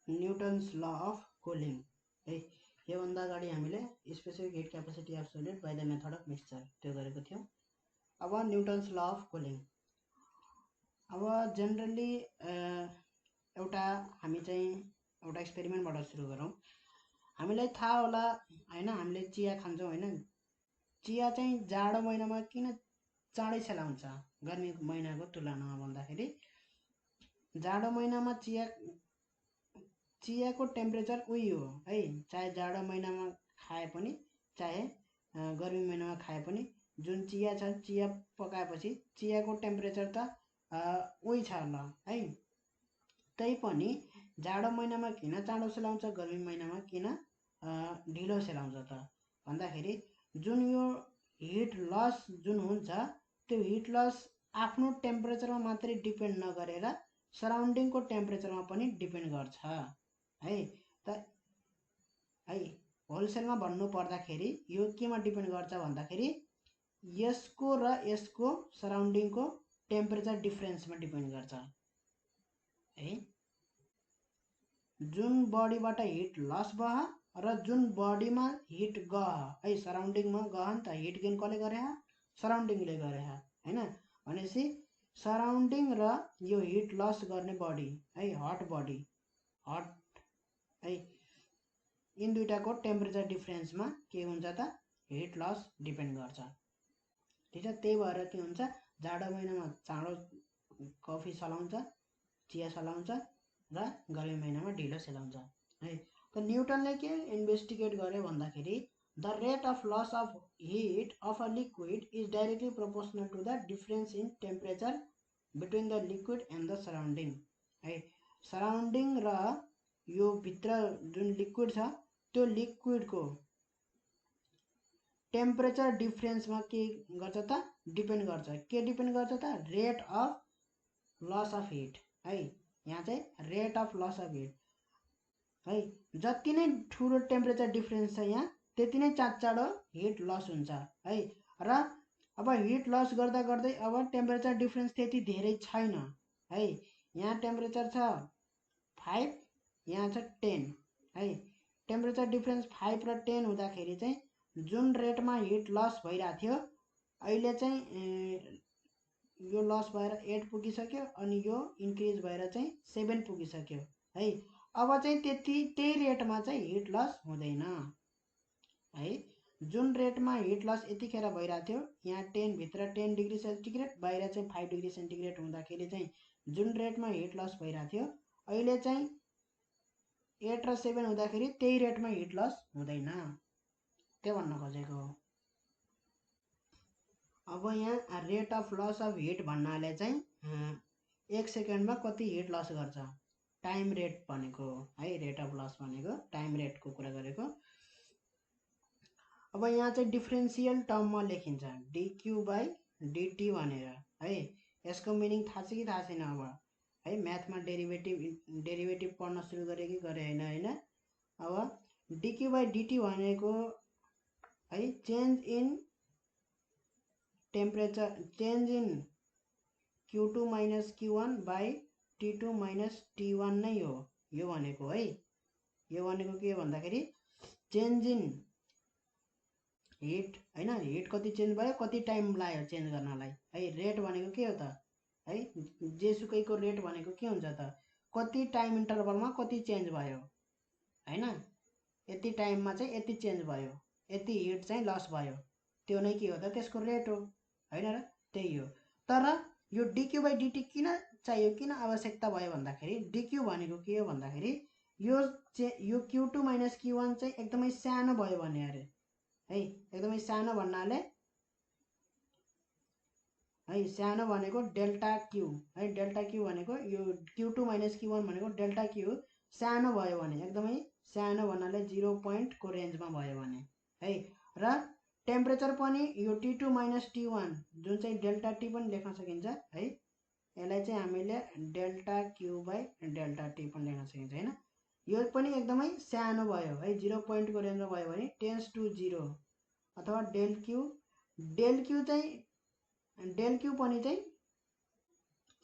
Newton's ल of cooling है। योभन्दा अगाडि हामीले specific heat capacity of solid by the method of mixture त्यो गरेको थियौँ। अब न्यूटन्स ल अफ कुलिङ। अब जेनरली एउटा हामी चाहिँ एउटा एक्सपेरिमेन्टबाट सुरु गरौँ। हामीलाई थाहा होला हैन, हामीले चिया खान्छौँ हैन। चिया चाहिँ जाडो महिनामा किन चाँडै सेलाउँछ गर्मी महिनाको तुलनामा भन्दाखेरि जाडो महिनामा चियाको टेम्परेचर उही हो है, चाहे जाडो महिनामा खाए पनि चाहे गर्मी महिनामा खाए पनि जुन चिया छ चिया पकाएपछि चियाको टेम्परेचर त उही छ होला है। तैपनि जाडो महिनामा किन चाँडो सेलाउँछ गर्मी महिनामा किन ढिलो सेलाउँछ त भन्दाखेरि जुन यो हिट लस जुन हुन्छ त्यो हिट लस आफ्नो टेम्परेचरमा मात्रै डिपेन्ड नगरेर सराउन्डिङको टेम्परेचरमा पनि डिपेन्ड गर्छ है। त है होलसेलमा भन्नु पर्दाखेरि यो केमा डिपेन्ड गर्छ भन्दाखेरि यसको र यसको सराउन्डिङको टेम्परेचर डिफरेन्समा डिपेन्ड गर्छ है। जुन बडीबाट हिट लस भयो र जुन बडीमा हिट गयो है, सराउन्डिङमा गयो नि त, हिट गेन कसले गरे सराउन्डिङले गरे हैन। भनेपछि सराउन्डिङ र यो हिट लस गर्ने बडी है, हट बडी हट है, यिन दुईटाको टेम्परेचर डिफरेन्समा के हुन्छ त हिट लस डिपेन्ड गर्छ। ठिक छ, त्यही भएर के हुन्छ जाडो महिनामा चाँडो कफी सलाउँछ चिया सलाउँछ र गर्मी महिनामा ढिलो सेलाउँछ है। त न्युटनले के इन्भेस्टिगेट गरे भन्दाखेरि the rate of loss of heat of a liquid is directly proportional to the difference in temperature between the liquid and the surrounding है। सराउन्डिङ र यो भित्र जुन लिक्विड छ त्यो लिक्विडको टेम्परेचर डिफरेन्समा के गर्छ त डिपेन्ड गर्छ। के डिपेन्ड गर्छ त rate of loss of heat है। यहाँ चाहिँ rate of loss of heat है, जति नै ठुलो टेम्परेचर डिफरेन्स छ यहाँ त्यति नै चाँडो हिट लस हुन्छ है। र अब हिट लस गर्दा गर्दै अब टेम्परेचर डिफरेन्स त्यति धेरै छैन है। यहाँ टेम्परेचर छ 5, यहाँ छ 10 है। टेम्परेचर डिफरेन्स 5 र 10 हुँदाखेरि चाहिँ जुन रेटमा हिट लस भइरहेको थियो अहिले चाहिँ यो लस भएर 8 पुगिसक्यो अनि यो इन्क्रिज भएर चाहिँ 7 पुगिसक्यो है। अब चाहिँ त्यही रेटमा चाहिँ हिट लस हुँदैन है। जुन रेटमा हिट लस यतिखेर भइरहेको थियो यहाँ 10 भित्र 10 डिग्री सेन्टिग्रेड बाहिर चाहिँ 5 डिग्री सेन्टिग्रेड हुँदाखेरि चाहिँ जुन रेटमा हिट लस भइरहेको थियो अहिले चाहिँ 8 र 7 हुँदाखेरि त्यही रेटमा हिट लस हुँदैन, त्यो भन्न खोजेको हो। अब यहाँ rate of loss of heat भन्नाले चाहिँ 1 सेकेन्डमा कति हिट लस गर्छ टाइम रेट भनेको है। रेट अफ लस भनेको टाइम रेटको कुरा गरेको। अब यहाँ चाहिँ डिफरेन्सियल टर्ममा लेखिन्छ dq बाई dt भनेर है। यसको मिनिङ थाहा छ कि थाहा छैन अब है। म्याथमा डेरिभेटिभ पढ्न सुरु गरे कि गरे होइन। अब dq बाई dt भनेको है change in temperature, change in q2 minus q1 by t2 minus t1 नै हो यो भनेको है। यो भनेको के भन्दाखेरि चेन्ज इन हिट हैन, हिट कति चेन्ज भयो कति टाइम लाग्यो चेन्ज गर्नलाई है। रेट भनेको के हो त है, जेसुकैको रेट भनेको के हुन्छ त कति टाइम इन्टरभलमा कति चेन्ज भयो हैन। यति टाइममा चाहिँ यति चेन्ज भयो, यति हिट चाहिँ लस भयो, त्यो नै के हो त त्यसको रेट हो हैन र त्यही हो। तर यो dq बाई dt किन चाहियो, किन आवश्यकता भयो भन्दाखेरि dq भनेको के हो भन्दाखेरि यो q2 माइनस q1 चाहिँ एकदमै सानो भयो भने अरे है। एकदमै सानो भन्नाले है सानो भनेको डेल्टा क्यू है। डेल्टा क्यू भनेको यो q2 माइनस q1 भनेको डेल्टा क्यू सानो भयो भने, एकदमै सानो भन्नाले 0 को रेन्जमा भयो भने है। र टेम्परेचर पनि यो t2 माइनस t1 जुन चाहिँ डेल्टा t पनि लेख्न सकिन्छ है। यसलाई चाहिँ हामीले delta Q by delta T पनि लेख्न सकिन्छ हैन। यो पनि एकदमै सानो भयो है, 0 को रेन्जमा भयो भने टेन्स टु 0 अथवा डेल क्यू पनि चाहिँ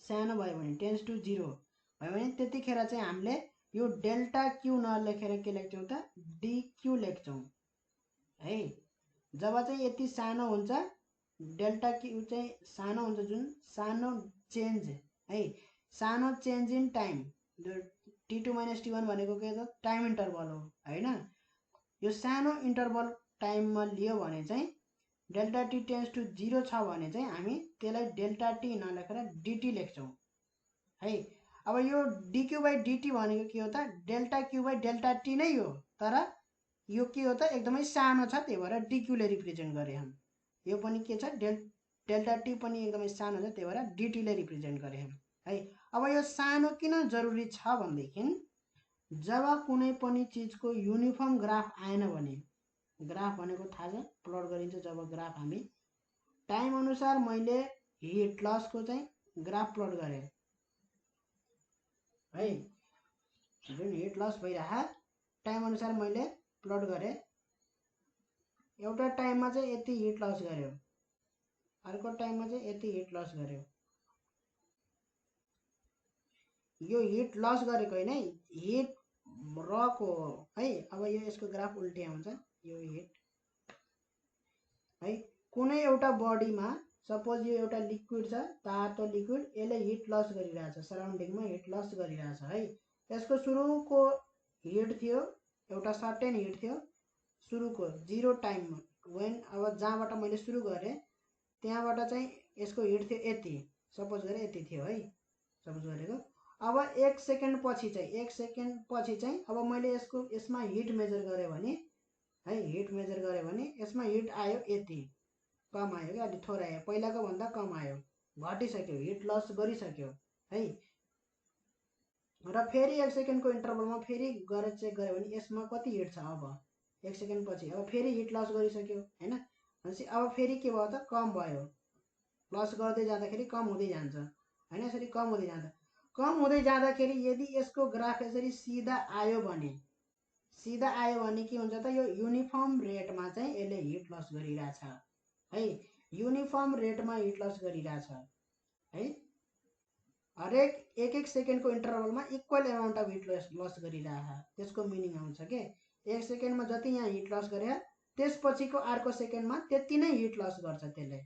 सानो भयो भने टेन्स टु 0 भयो भने त्यतिखेर चाहिँ हामीले यो डेल्टा क्यू नलेखेर के लेख्छौँ त डिक्यू लेख्छौँ है। जब चाहिँ यति सानो हुन्छ डेल्टा क्यू चाहिँ सानो हुन्छ, जुन सानो चेन्ज है, सानो change in time, T2 - T1 भनेको के हो, टाइम इन्टरभल हो हैन। यो सानो इन्टरभल टाइममा लियो भने चाहिँ डेल्टा टी टेन्स टु 0 छ भने चाहिँ हामी त्यसलाई डेल्टा टी नलेखेर डिटी लेख्छौँ है। अब यो डिक्यू बाई डिटी भनेको के हो त delta Q by delta T नै हो, तर यो के हो त एकदमै सानो छ, त्यही भएर डिक्यूले रिप्रेजेन्ट गरे हम। यो पनि के छ डेल्टा टी पनि एकदमै सानो छ, त्यही भएर डिटीले रिप्रेजेन्ट गरे हम है। अब यो सानो किन जरुरी छ भनेदेखि जब कुनै पनि चिजको युनिफर्म ग्राफ आएन भने, ग्राफ भनेको थाहा छ प्लट गरिन्छ, जब ग्राफ हामी टाइम अनुसार मैले हिट लसको चाहिँ ग्राफ प्लट गरेँ है, जुन हिट लस भइरह टाइम अनुसार मैले प्लट गरेँ, एउटा टाइममा चाहिँ यति हिट लस गर्यो, अर्को टाइममा चाहिँ यति हिट लस गर्यो। यो हिट लस गरेको हैन, हिट रको है। अब यो यसको ग्राफ उल्टे आउँछ, यो हिट है। कुनै एउटा बडीमा सपोज यो एउटा लिक्विड छ, तातो लिक्विड, यसले हिट लस गरिरहेछ, सराउन्डिङमा हिट लस गरिरहेछ है। यसको सुरुको हिट थियो एउटा सर्टेन हिट थियो, सुरुको 0 टाइममा वेन, अब जहाँबाट मैले सुरु गरेँ त्यहाँबाट चाहिँ यसको हिट थियो यति, सपोज गरे यति थियो है, सपोज गरेको। अब 1 सेकेन्ड पछि चाहिँ अब मैले यसमा हिट मेजर गरेँ भने है, हिट मेजर गरेँ भने यसमा हिट आयो यति, कम आयो क्या, अलिक थोरै आयो, पहिलाको भन्दा कम आयो, घटिसक्यो, हिट लस गरिसक्यो है। र फेरि 1 सेकेन्डको इन्टरभलमा फेरि गरेर चेक गऱ्यो भने यसमा कति हिट छ, अब 1 सेकेन्ड पछि अब फेरि हिट लस गरिसक्यो हैन। भनेपछि अब फेरि के भयो त कम भयो, लस गर्दै जाँदाखेरि कम हुँदै जान्छ हैन, यसरी कम हुँदै जाँदाखेरि यदि यसको ग्राफ यसरी सिधा आयो भने के हुन्छ त यो युनिफर्म रेटमा चाहिँ यसले हिट लस गरिरहेछ है, युनिफर्म रेटमा हिट लस गरिरहेछ है। हरेक 1 सेकेन्डको इन्टरभलमा equal amount of heat loss गरिरहेछ, त्यसको मिनिङ आउँछ के 1 सेकेन्डमा जति यहाँ हिट लस गरे त्यसपछिको अर्को सेकेन्डमा त्यति नै हिट लस गर्छ, त्यसले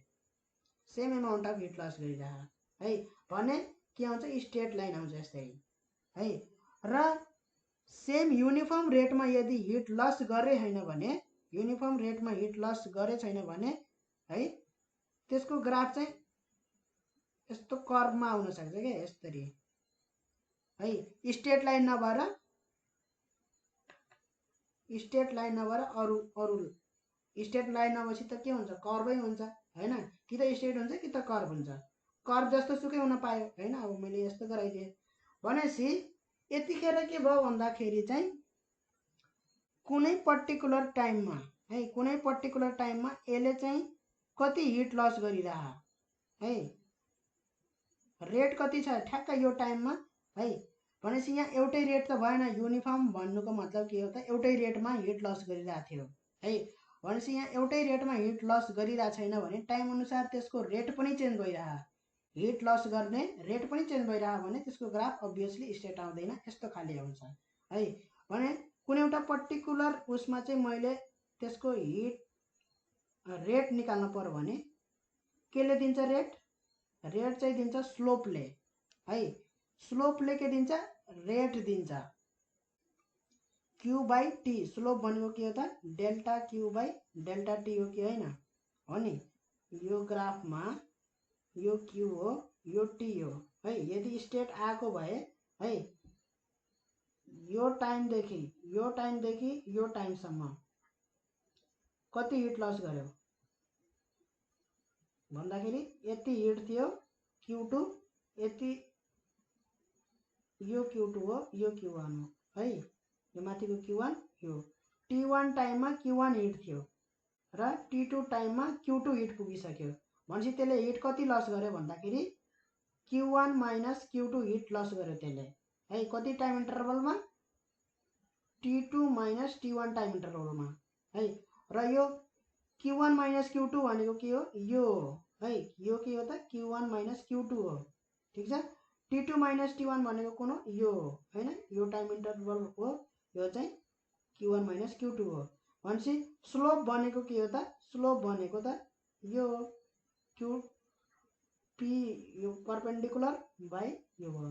same amount of heat loss गरिरह है भने के आउँछ, स्ट्रेट लाइन आउँछ यस्तै है। र सेम युनिफर्म रेटमा यदि हिट लस गरे छैन भने, युनिफर्म रेटमा हिट लस गरे छैन भने है, त्यसको ग्राफ चाहिँ यस्तो कर्वमा आउन सक्छ के, यसरी है, स्ट्रेट लाइन नभएर अरु स्ट्रेट लाइन नभएपछि त के हुन्छ, कर्वै हुन्छ हैन, कि त स्ट्रेट हुन्छ कि त कर्व हुन्छ, कर्व जस्तो सुकै हुन पायो हैन। अब मैले यस्तो गराइदिएँ भनेपछि यतिखेर के भयो भन्दाखेरि चाहिँ कुनै पर्टिकुलर टाइममा है, कुनै पर्टिकुलर टाइममा यसले चाहिँ कति हिट लस गरिरह है, रेट कति छ ठ्याक्क यो टाइममा है। भनेपछि यहाँ एउटै रेट त भएन, युनिफर्म भन्नुको मतलब के हो त एउटै रेटमा हिट लस गरिरहेको थियो है। भनेपछि यहाँ एउटै रेटमा हिट लस गरिरहेको छैन भने टाइम अनुसार त्यसको रेट पनि चेन्ज भइरह, हिट लस गर्ने रेट पनि चेन्ज भइरह भने त्यसको ग्राफ अभियसली स्ट्रेट आउँदैन, यस्तो खाली आउँछ है। भने कुनै एउटा पर्टिकुलर उसमा चाहिँ मैले त्यसको हिट रेट निकाल्नु पर्यो भने केले दिन्छ, रेट चाहिँ दिन्छ स्लोपले है, स्लोपले के दिन्छ, रेट दिन्छ क्यू बाई टी। स्लोप भनेको के हो त delta Q by delta T हो कि होइन, हो नि। यो ग्राफमा यो क्यू हो, यो टी हो है। यदि स्ट्रेट आएको भए है, यो टाइमदेखि यो टाइमसम्म कति हिट लस गर्यो भन्दाखेरि यति हिट थियो Q2, यति यो Q2 हो, यो Q1 हो है, यो माथिको Q1, यो T1 टाइममा Q1 हिट थियो र T2 टाइममा Q2 हिट पुगिसक्यो भनेपछि त्यसले हिट कति लस गर्यो भन्दाखेरि Q1 - Q2 हिट लस गर्यो त्यसले है। कति टाइम इन्टरभलमा, T2 - T1 टाइम इन्टरभलमा है। र यो Q1 - Q2 भनेको के हो, यो है, यो के हो त Q1 - Q2 हो, ठीक छ। T2 माइनस T1 भनेको कुन हो यो हो हैन यो टाइम इन्टरभल हो यो चाहिँ Q1 माइनस Q2 हो भनेपछि स्लोप भनेको के हो त स्लोप भनेको त यो हो QP यो परपेन्डिकुलर बाइ यो हो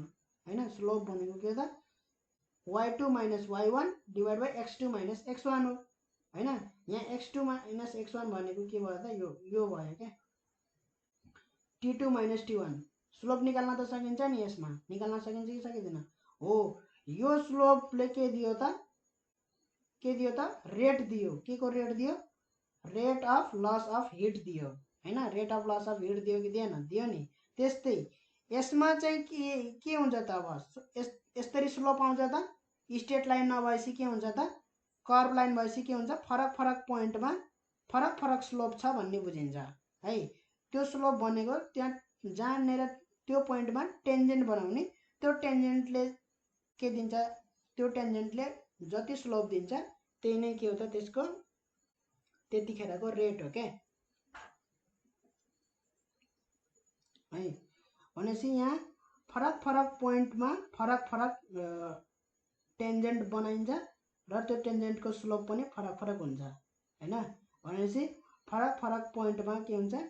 हैन स्लोप भनेको के हो त y2 minus y1 divide by x2 minus x1 हो हैन यहाँ x2 माइनस x1 भनेको के भयो त यो भयो के T2 माइनस T1 स्लोप निकाल्न त सकिन्छ नि यसमा निकाल्न सकिन्छ कि सकिँदैन हो यो स्लोपले के दियो त रेट दियो के को रेट दियो rate of loss of heat दियो हैन rate of loss of heat दियो कि दिएन दियो नि त्यस्तै यसमा चाहिँ के हुन्छ त अब यसरी स्लोप आउँछ त स्ट्रेट लाइन नभएपछि के हुन्छ त कर्भ लाइन भएपछि के हुन्छ फरक फरक पोइन्टमा फरक फरक स्लोप छ भन्ने बुझिन्छ है त्यो स्लोप भनेको त्यहाँ जहाँनेर त्यो पोइन्टमा टेन्जेन्ट बनाउने त्यो टेन्जेन्टले के दिन्छ त्यो टेन्जेन्टले जति स्लोप दिन्छ त्यही नै के हो त त्यसको त्यतिखेरको रेट हो के है भनेपछि यहाँ फरक फरक पोइन्टमा फरक फरक टेन्जेन्ट बनाइन्छ र त्यो टेन्जेन्टको स्लोप पनि फरक फरक हुन्छ हैन भनेपछि फरक फरक पोइन्टमा के हुन्छ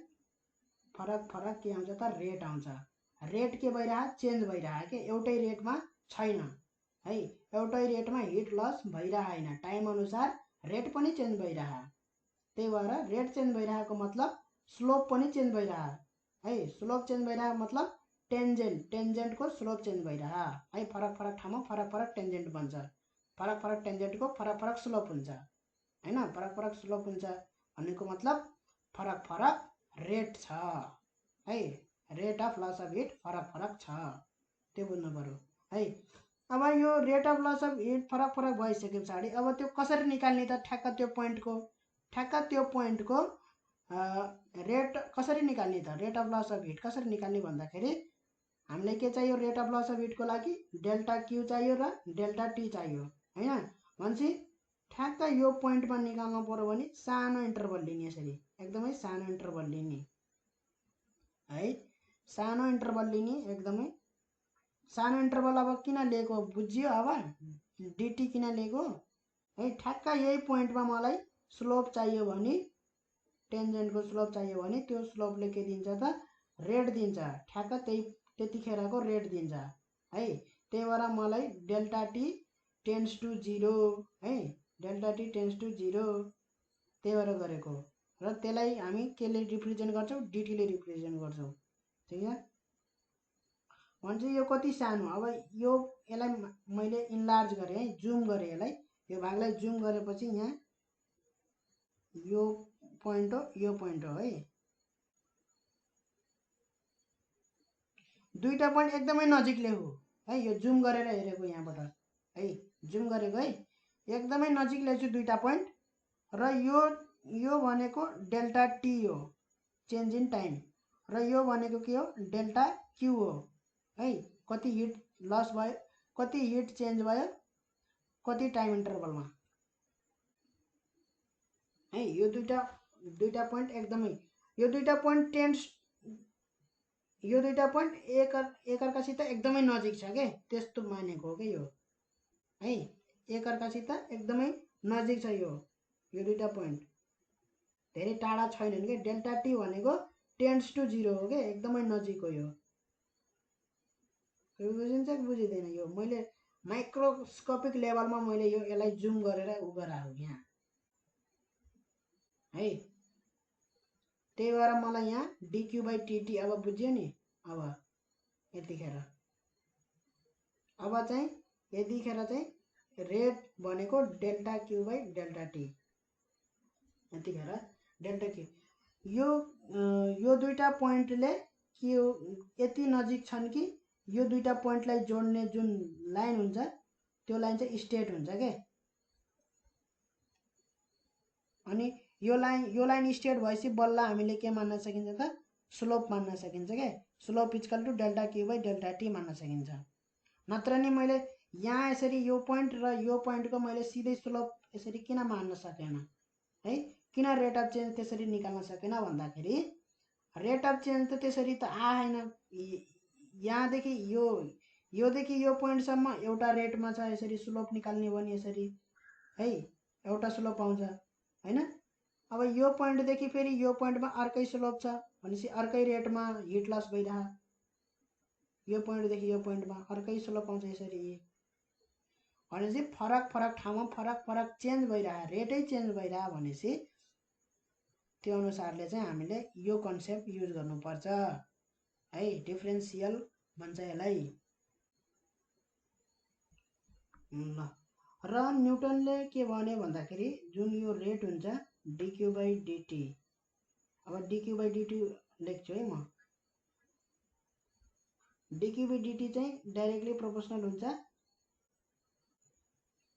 फरक फरक के आउँछ त रेट आउँछ रेट के भइरहा चेन्ज भइरहा के एउटै रेटमा छैन है एउटै रेटमा हिट लस भइरहा हैन टाइम अनुसार रेट पनि चेन्ज भइरहा त्यही भएर रेट चेन्ज भइरहेको मतलब स्लोप पनि चेन्ज भइरहा है स्लोप चेन्ज भइरहा मतलब टेन्जेन्टको स्लोप चेन्ज भइरहा है फरक फरक ठाउँमा फरक फरक टेन्जेन्ट बन्छ फरक फरक टेन्जेन्टको फरक फरक स्लोप हुन्छ हैन फरक फरक स्लोप हुन्छ भनेको मतलब फरक फरक रेट छ है rate of loss of heat फरक फरक छ त्यो बुझ्नु पर्यो है अब यो rate of loss of heat फरक फरक भइसके पछाडि अब त्यो कसरी निकाल्ने त ठ्याक्क त्यो पोइन्टको रेट कसरी निकाल्ने त rate of loss of heat कसरी निकाल्ने भन्दाखेरि हामीलाई के चाहियो रेट अफ लस अफ हिटको लागि डेल्टा क्यू चाहियो र डेल्टा टी चाहियो हैन भनेपछि ठ्याक्क यो पोइन्टमा निकाल्नु पर्यो भने सानो इन्टरभल लिने यसरी एकदमै सानो इन्टरभल लिने है सानो इन्टरभल लिने एकदमै सानो इन्टरभल अब किन लिएको बुझ्यो अब डिटी किन लिएको है ठ्याक्क यही पोइन्टमा मलाई स्लोप चाहियो भने टेन्जेन्टको स्लोप चाहियो भने त्यो स्लोपले के दिन्छ त रेट दिन्छ ठ्याक्क त्यतिखेरको रेट दिन्छ है त्यही भएर मलाई डेल्टा टी टेन्स टु 0 है डेल्टा टी टेन्स टु 0 त्यही भएर गरेको र त्यसलाई हामी केले रिप्रेजेन्ट गर्छौँ डिटीले रिप्रेजेन्ट गर्छौँ ठिक छ भन्छ यो कति सानो अब यसलाई मैले इन्लार्ज गरेँ है जुम गरेँ यसलाई यो भागलाई जुम गरेपछि यहाँ यो पोइन्ट हो है दुईटा पोइन्ट एकदमै नजिकले हो है यो जुम गरेर हेरेको यहाँबाट है जुम गरेको है एकदमै नजिकले छु दुईटा पोइन्ट र यो भनेको डेल्टा टी हो चेन्ज इन टाइम र यो भनेको के हो डेल्टा क्यू हो है कति हिट लस भयो कति हिट चेन्ज भयो कति टाइम इन्टरभलमा है यो दुईटा पोइन्ट एकदमै यो दुईटा पोइन्ट एकअर्कासित एकदमै नजिक छ के त्यस्तो मानेको हो के यो है एकअर्कासित एकदमै नजिक छ यो दुईटा पोइन्ट धेरै टाढा छैनन् के डेल्टा टी भनेको टेन्स टु 0 हो के एकदमै नजिक हो यो बुझिन्छ कि बुझिँदैन यो मैले माइक्रोस्कोपिक लेभलमा मैले यसलाई जुम गरेर गराएको यहाँ है त्यही भएर मलाई यहाँ डिक्यू बाई टीटी अब बुझ्यो नि अब यतिखेर रेट भनेको delta Q by delta T यतिखेर डेल्टा क्यू यो दुईटा पोइन्टले के हो यति नजिक छन् कि यो दुईटा पोइन्टलाई जोड्ने जुन लाइन हुन्छ त्यो लाइन चाहिँ स्ट्रेट हुन्छ के अनि यो लाइन स्ट्रेट भएपछि बल्ल हामीले के मान्न सकिन्छ त स्लोप मान्न सकिन्छ के slope equal to delta Q by delta T मान्न सकिन्छ नत्र नि मैले यहाँ यसरी यो पोइन्ट र यो पोइन्टको मैले सिधै स्लोप यसरी किन मान्न सकेन है किन रेट अफ चेन्ज त्यसरी निकाल्न सकेन भन्दाखेरि रेट अफ चेन्ज त त्यसरी त आएन यहाँदेखि योदेखि यो पोइन्टसम्म एउटा रेटमा छ, यसरी स्लोप निकाल्ने भने यसरी है एउटा स्लोप आउँछ हैन। अब यो पोइन्टदेखि फेरि यो पोइन्टमा अर्कै स्लोप छ भनेपछि अर्कै रेटमा हिट लस भइरह। यो पोइन्टदेखि यो पोइन्टमा अर्कै स्लोप आउँछ यसरी भनेपछि फरक फरक ठाउँमा फरक फरक चेन्ज भइरह, रेटै चेन्ज भइरह भनेपछि त्यो अनुसारले चाहिँ हामीले यो कन्सेप्ट युज गर्नुपर्छ है। डिफरेन्शियल भन्छ यसलाई ल। र न्युटनले के भन्यो भन्दाखेरि जुन यो रेट हुन्छ dq/dt, अब dq/dt लेख्छु है म। dq/dt चाहिँ डाइरेक्टली प्रोपोर्सनल हुन्छ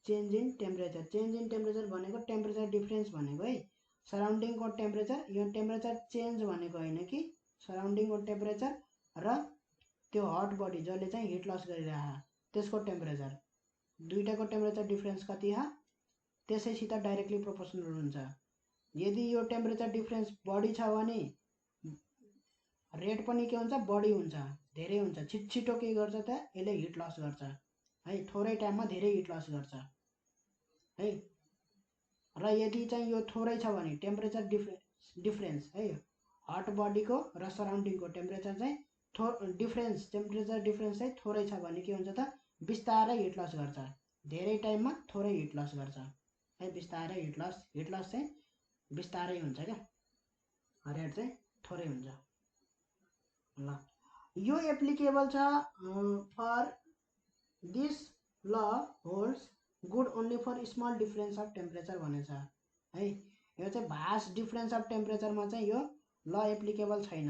change in temperature. Change in temperature भनेको टेम्परेचर डिफरेन्स भनेको है, सराउन्डिङको टेम्परेचर, यो टेम्परेचर चेन्ज भनेको होइन कि सराउन्डिङको टेम्परेचर र त्यो हट बडी जसले चाहिँ हिट लस गरिरह त्यसको टेम्परेचर, दुईटाको टेम्परेचर डिफरेन्स कति हो त्यसैसित डाइरेक्टली प्रोपोर्सनल हुन्छ। यदि यो टेम्परेचर डिफरेन्स बढी छ भने रेट पनि के हुन्छ बढी हुन्छ, धेरै हुन्छ। छिटो के गर्छ त यसले हिट लस गर्छ है, थोरै टाइममा धेरै हिट लस गर्छ है। र यदि चाहिँ यो थोरै छ भने टेम्परेचर डिफरेन्स है, हट बडीको र सराउन्डिङको टेम्परेचर चाहिँ टेम्परेचर डिफरेन्स चाहिँ थोरै छ भने के हुन्छ त बिस्तारै हिट लस गर्छ, धेरै टाइममा थोरै हिट लस गर्छ है। बिस्तारै हिट लस चाहिँ बिस्तारै हुन्छ क्या, रेट चाहिँ थोरै हुन्छ ल। यो एप्लिकेबल छ for this law holds good only for small difference of temperature भनेछ है। यो चाहिँ भास्ट डिफरेन्स अफ टेम्परेचरमा चाहिँ यो ल एप्लिकेबल छैन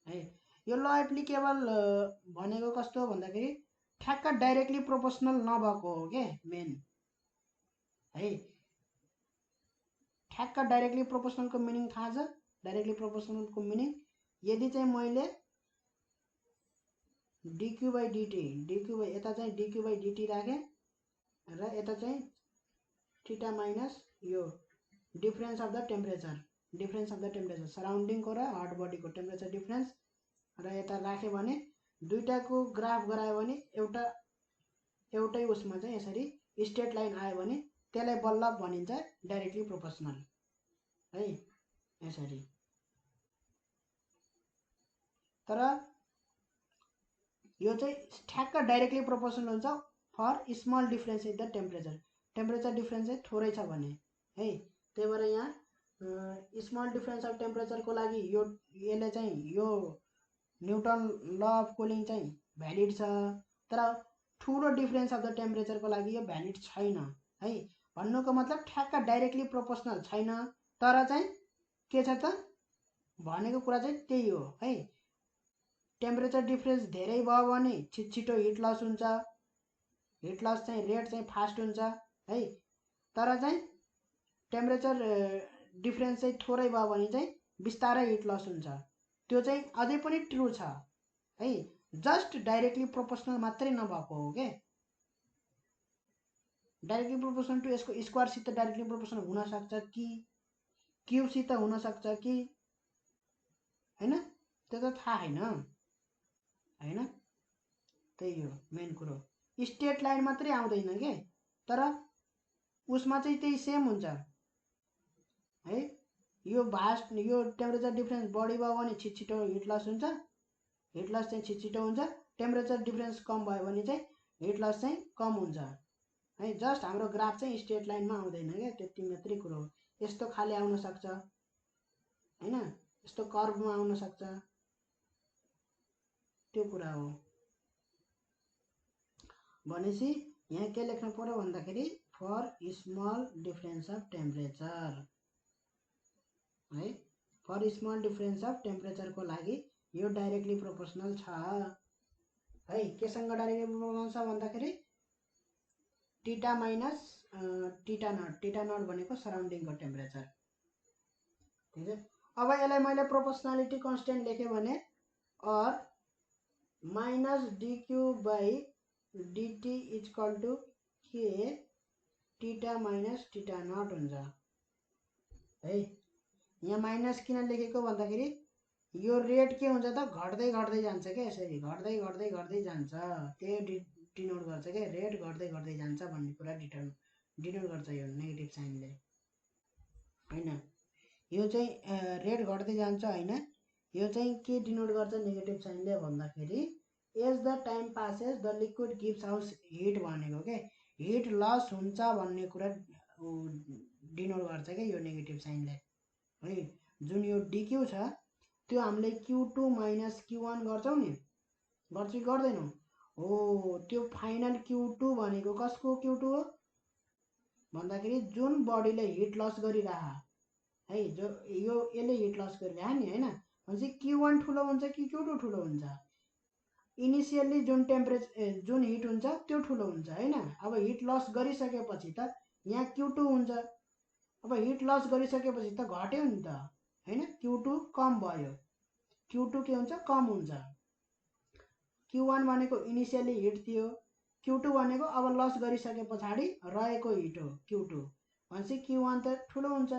है। यो ल एप्लिकेबल भनेको कस्तो भन्दाखेरि ठ्याक्क डाइरेक्टली प्रोपोर्सनल नभएको हो के मेन है। ठ्याक्क डाइरेक्टली प्रोपोर्सनलको मिनिङ थाहा छ? डाइरेक्टली प्रोपोर्सनलको मिनिङ यदि चाहिँ मैले dq/dt यता चाहिँ dq/dt राखेँ र यता चाहिँ थीटा माइनस यो डिफरेन्स अफ द टेम्परेचर सराउन्डिङको र हट बडीको टेम्परेचर डिफरेन्स र यता राख्यो भने दुईटाको ग्राफ गरायो भने एउटै उसमा चाहिँ यसरी स्ट्रेट लाइन आयो भने त्यसलाई बल्ल भनिन्छ डाइरेक्टली प्रोपोर्सनल है यसरी। तर यो चाहिँ ठ्याक्क डाइरेक्टली प्रोपोर्सनल हुन्छ for small difference in the temperature difference चाहिँ थोरै छ भने है। त्यही भएर यहाँ स्मल डिफरेन्स अफ टेम्परेचरको लागि यसले चाहिँ यो न्युटन ल अफ कुलिङ चाहिँ भ्यालिड छ। तर ठुलो डिफरेन्स अफ द टेम्परेचरको लागि यो भ्यालिड छैन है। भन्नुको मतलब ठ्याक्क डाइरेक्टली प्रोपोर्सनल छैन, तर चाहिँ के छ त भनेको कुरा चाहिँ त्यही हो है। टेम्परेचर डिफरेन्स धेरै भयो भने छिटो हिट लस हुन्छ, हिट लस चाहिँ रेट चाहिँ फास्ट हुन्छ है। तर चाहिँ टेम्परेचर डिफरेन्स चाहिँ थोरै भयो भने चाहिँ बिस्तारै हिट लस हुन्छ। त्यो चाहिँ अझै पनि ट्रु छ है, जस्ट डाइरेक्टली प्रोपोर्सनल मात्रै नभएको हो के। डाइरेक्टली प्रोपोर्सनल टु यसको स्क्वायरसित डाइरेक्टली प्रोपोर्सनल हुनसक्छ कि क्युबसित हुनसक्छ कि हैन, त्यो त थाहा हैन। त्यही हो मेन कुरो। स्ट्रेट लाइन मात्रै आउँदैन के, तर उसमा चाहिँ त्यही सेम हुन्छ है। यो टेम्परेचर डिफरेन्स बढी भयो भने छिटो हिट लस हुन्छ, हिट लस चाहिँ छिटो हुन्छ। टेम्परेचर डिफरेन्स कम भयो भने चाहिँ हिट लस चाहिँ कम हुन्छ है। जस्ट हाम्रो ग्राफ चाहिँ स्ट्रेट लाइनमा आउँदैन क्या, त्यति मात्रै कुरो हो। यस्तो खाले आउन सक्छ हैन, यस्तो कर्भमा आउन सक्छ, त्यो कुरा हो। भनेपछि यहाँ के लेख्नु पर्यो भन्दाखेरि for small difference of temperature है। फर स्मल डिफरेन्स अफ टेम्परेचरको लागि यो डाइरेक्टली प्रोपोर्सनल छ है। केसँग डाइरेक्टली प्रोपोर्सनल छ भन्दाखेरि थीटा माइनस थीटा नट भनेको सराउन्डिङको टेम्परेचर, ठीक है। अब यसलाई मैले प्रोपोर्सनालिटी कन्स्टेन्ट लेखेँ भने और माइनस dq/dt इक्वल टु के थीटा माइनस थीटा नट हुन्छ है। यहाँ माइनस किन लेखेको भन्दाखेरि यो रेट के हुन्छ त घट्दै घट्दै जान्छ क्या, यसरी घट्दै घट्दै घट्दै जान्छ। त्यही डिनोट गर्छ क्या, रेट घट्दै घट्दै जान्छ भन्ने कुरा डिनोट गर्छ यो नेगेटिभ साइनले हैन। यो चाहिँ रेट घट्दै जान्छ हैन। यो चाहिँ के डिनोट गर्छ नेगेटिभ साइनले भन्दाखेरि as the time passes the liquid gives out heat भनेको के हिट लस हुन्छ भन्ने कुरा डिनोट गर्छ क्या यो नेगेटिभ साइनले है। जुन यो डिक्यू छ त्यो हामीले Q2 माइनस Q1 गर्छौँ नि, गर्छ कि गर्दैनौँ? हो, त्यो फाइनल Q2 भनेको कसको Q2 हो भन्दाखेरि जुन बडीले हिट लस गरिरह है, जो यो यसले हिट लस गरिरह नि हैन, भनेपछि Q1 ठुलो हुन्छ कि Q2 ठुलो हुन्छ? इनिसियली जुन टेम्परेचर जुन हिट हुन्छ त्यो ठुलो हुन्छ हैन। अब हिट लस गरिसकेपछि त यहाँ Q2 हुन्छ। अब हिट लस गरिसकेपछि त घट्यो नि त हैन, Q2 कम भयो, Q2 के हुन्छ कम हुन्छ। Q1 भनेको इनिसियली हिट थियो, Q2 भनेको अब लस गरिसके पछाडि रहेको हिट हो Q2, भनेपछि Q1 त ठुलो हुन्छ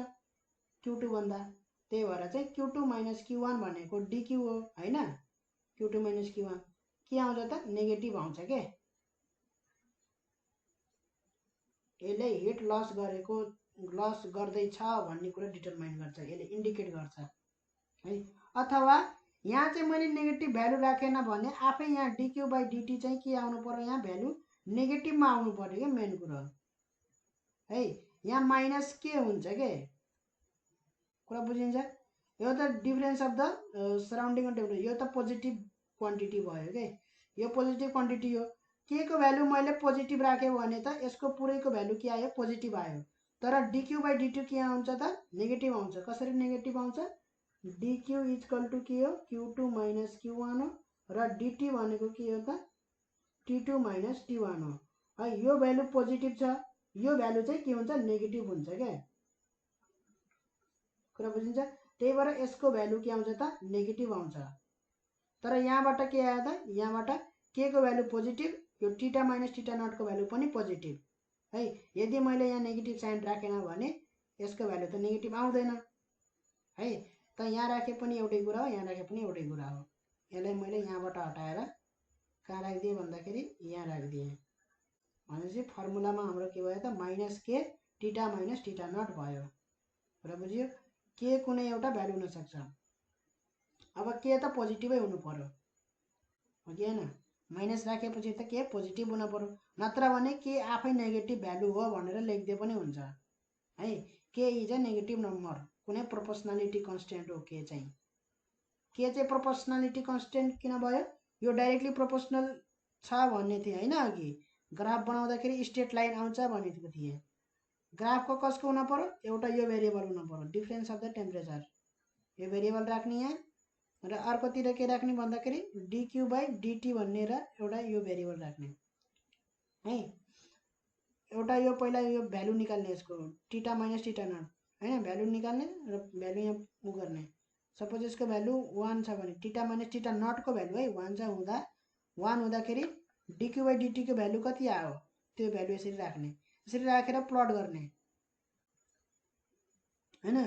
Q2 भन्दा। त्यही भएर चाहिँ Q2 माइनस Q1 भनेको DQ हो हैन। Q2 माइनस Q1 के आउँछ त नेगेटिभ आउँछ के, यसले हिट लस गरेको लस गर्दैछ भन्ने कुरा डिटरमाइन गर्छ, यसले इन्डिकेट गर्छ है। अथवा यहाँ चाहिँ मैले नेगेटिभ भ्यालु राखेन भने आफै यहाँ डिक्यू बाई डिटी चाहिँ के आउनु पर्यो, यहाँ भ्यालु नेगेटिभमा आउनु पर्यो क्या मेन कुरा है। यहाँ माइनस के हुन्छ के कुरा बुझिन्छ? यो त difference of the surrounding temperature, यो त पोजिटिभ क्वान्टिटी भयो के, यो पोजिटिभ क्वान्टिटी हो। के को भ्यालु मैले पोजिटिभ राखेँ भने त यसको पुरैको भ्यालु के आयो पोजिटिभ आयो, तर डिक्यू बाई डिटी के आउँछ त नेगेटिभ आउँछ। कसरी नेगेटिभ आउँछ? डिक्यू इक्वल टु के हो Q2 माइनस Q1 हो, र डिटी भनेको के हो त T2 माइनस T1 हो है। यो भ्यालु पोजिटिभ छ, यो भ्यालु चाहिँ के हुन्छ नेगेटिभ हुन्छ क्या, कुरा बुझिन्छ? त्यही भएर यसको भ्यालु के आउँछ त नेगेटिभ आउँछ। तर यहाँबाट के आयो त, यहाँबाट के को भ्यालु पोजिटिभ, यो टीटा माइनस टीटा नटको भ्यालु पनि पोजिटिभ है। यदि मैले यहाँ नेगेटिभ साइन राखेन भने यसको भ्यालु त नेगेटिभ आउँदैन है। त यहाँ राखे पनि एउटै कुरा हो, यहाँ राखे पनि एउटै कुरा हो। यसलाई मैले यहाँबाट हटाएर कहाँ राखिदिएँ भन्दाखेरि यहाँ राखिदिएँ, भनेपछि फर्मुलामा हाम्रो के भयो त माइनस के टीटा माइनस टीटा नट भयो। कुरा बुझ्यो? के कुनै एउटा भ्यालु हुनसक्छ। अब के त पोजिटिभै हुनु पर्यो हो कि हैन, माइनस राखेपछि त के पोजिटिभ हुन पर्यो, नत्र भने के आफै नेगेटिभ भ्यालु हो भनेर लेख्दै पनि हुन्छ है। के इज अ नेगेटिभ नम्बर, कुनै प्रोपोर्सनालिटी कन्स्टेन्ट हो के चाहिँ। के चाहिँ प्रोपोर्सनालिटी कन्स्टेन्ट किन भयो? यो डाइरेक्टली प्रोपोर्सनल छ भन्ने थिएँ हैन, अघि ग्राफ बनाउँदाखेरि स्ट्रेट लाइन आउँछ भनेको थिएँ। ग्राफको कसको हुन पर्यो, एउटा यो भेरिएबल हुन पर्यो डिफरेन्स अफ द टेम्परेचर, यो भेरिएबल राख्ने यहाँ, र अर्कोतिर के राख्ने भन्दाखेरि डिक्यू बाई डिटी भन्ने र एउटा यो भेरिएबल राख्ने है। एउटा यो पहिला यो भ्यालु निकाल्ने, यसको टीटा माइनस टीटा नट हैन, भ्यालु निकाल्ने र भ्यालु यहाँ उ गर्ने। सपोज यसको भ्यालु 1 छ भने टीटा माइनस टीटा नटको भ्यालु है 1 छ हुँदा 1 हुँदाखेरि डिक्यू बाई डिटी को भ्यालु कति आयो त्यो भ्यालु यसरी राख्ने, यसरी राखेर प्लट गर्ने हैन।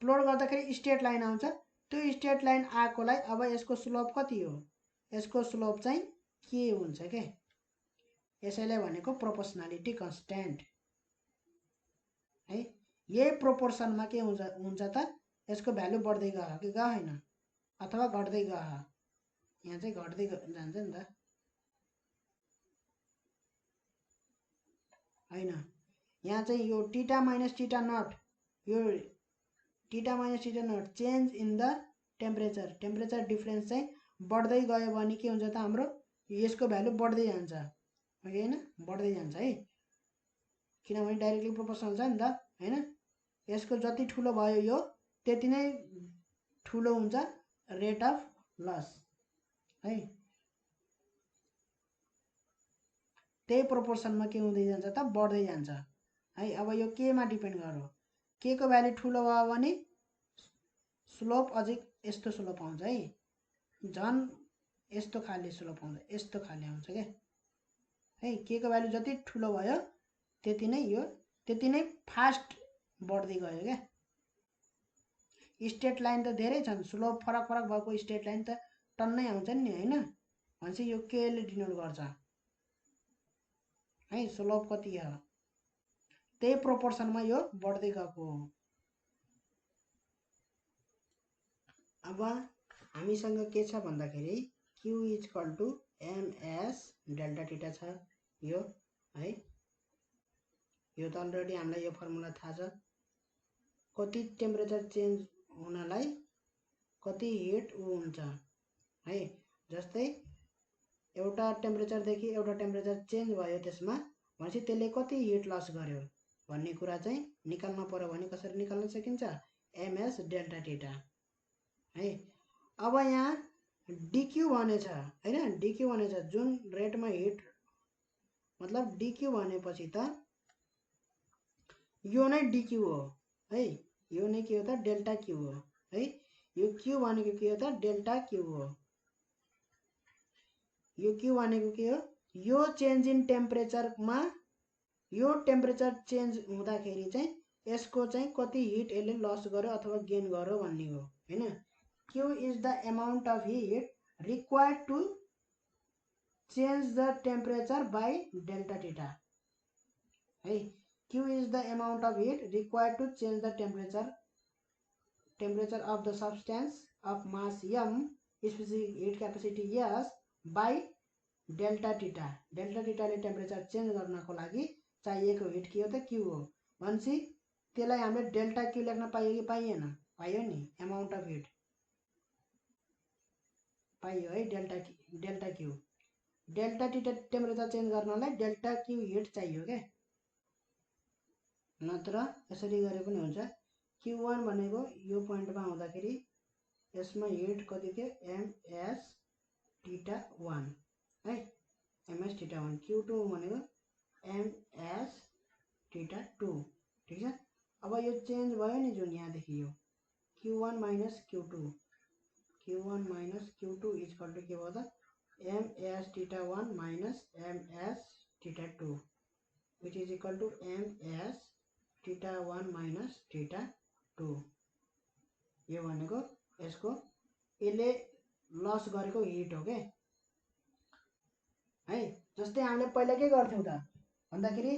प्लट गर्दाखेरि स्ट्रेट लाइन आउँछ, त्यो स्ट्रेट लाइन आएकोलाई अब यसको स्लोप कति हो, यसको स्लोप चाहिँ के हुन्छ के, यसैलाई भनेको प्रोपोर्सनालिटी कन्स्टेन्ट है। यही प्रोपोर्सनमा के हुन्छ त यसको भ्यालु बढ्दै गयो कि गएन अथवा घट्दै गयो, यहाँ चाहिँ घट्दै जान्छ नि त हैन। यहाँ चाहिँ यो टीटा माइनस टीटा नट, यो theta minus theta naught change in the temperature, temperature difference चाहिँ बढ्दै गयो भने के हुन्छ त हाम्रो यसको भ्यालु बढ्दै जान्छ हो कि हैन, बढ्दै जान्छ है, किनभने डाइरेक्टली प्रोपोर्सनल छ नि त हैन। यसको जति ठुलो भयो यो त्यति नै ठुलो हुन्छ रेट अफ लस है। त्यही प्रोपोर्सनमा के हुँदै जान्छ त बढ्दै जान्छ है। अब यो केमा डिपेन्ड गर्यो, के को भ्यालु ठुलो भयो भने स्लोप अझै यस्तो स्लोप आउँछ है, झन् यस्तो खाले स्लोप आउँछ, यस्तो खाले आउँछ क्या है। के को भ्यालु जति ठुलो भयो त्यति नै यो त्यति नै फास्ट बढ्दै गयो क्या। स्ट्रेट लाइन त धेरै छन्, स्लोप फरक फरक भएको स्ट्रेट लाइन त टन्नै आउँछन् नि हैन। भनेपछि यो के ले डिनोट गर्छ है, स्लोप कति हो त्यही प्रोपोर्सनमा यो बढ्दै गएको हो। अब हामीसँग के छ भन्दाखेरि q equal to ms delta theta छ यो है। यो त अलरेडी हामीलाई यो फर्मुला थाहा छ, कति टेम्परेचर चेन्ज हुनलाई कति हिट हुन्छ है। जस्तै एउटा टेम्परेचरदेखि एउटा टेम्परेचर चेन्ज भयो त्यसमा, भनेपछि त्यसले कति हिट लस गर्यो भन्ने कुरा चाहिँ निकाल्न पर्यो भने कसरी निकाल्न सकिन्छ, ms डेल्टा थीटा है। अब यहाँ dq भनेछ हैन, dq भनेछ जुन रेटमा हिट, मतलब dq भनेपछि त यो नै dq हो है, यो नै के हो त डेल्टा q हो है। यो q भनेको के हो त डेल्टा q हो, यो q भनेको के हो, यो चेन्ज इन टेम्परेचरमा यो टेम्परेचर चेन्ज हुँदाखेरि चाहिँ यसको चाहिँ कति हिट यसले लस गर्यो अथवा गेन गर्यो भन्ने हो हैन। q is the amount of heat required to change the temperature by delta theta है। q is the amount of heat required to change the temperature of the substance of mass m specific heat capacity s by delta theta. Delta थीटाले temperature change गर्नको लागि चाहिएको hit के हो त q हो। भनेपछि त्यसलाई हामीले डेल्टा q लेख्न पाइयो कि पाइएन, पाइयो नि, अमाउन्ट अफ हिट पाइयो है, delta q। Delta theta temperature change गर्नलाई डेल्टा q हिट चाहियो के, नत्र यसरी गरे पनि हुन्छ। q1 भनेको यो पोइन्टमा हुँदाखेरि यसमा हिट कति थियो ms थीटा 1 है, ms थीटा 1। q2 भनेको ms थीटा 2 ठीक छ। अब यो चेन्ज भयो नि जुन यहाँदेखि यो q1 minus q2, q1 minus q2 equal to के भयो त ms theta 1 minus ms theta 2 which is equal to ms theta 1 minus theta 2। यो भनेको यसको यसले लस गरेको हिट हो के है। जस्तै हामीले पहिला के गर्थ्यौँ त भन्दाखेरि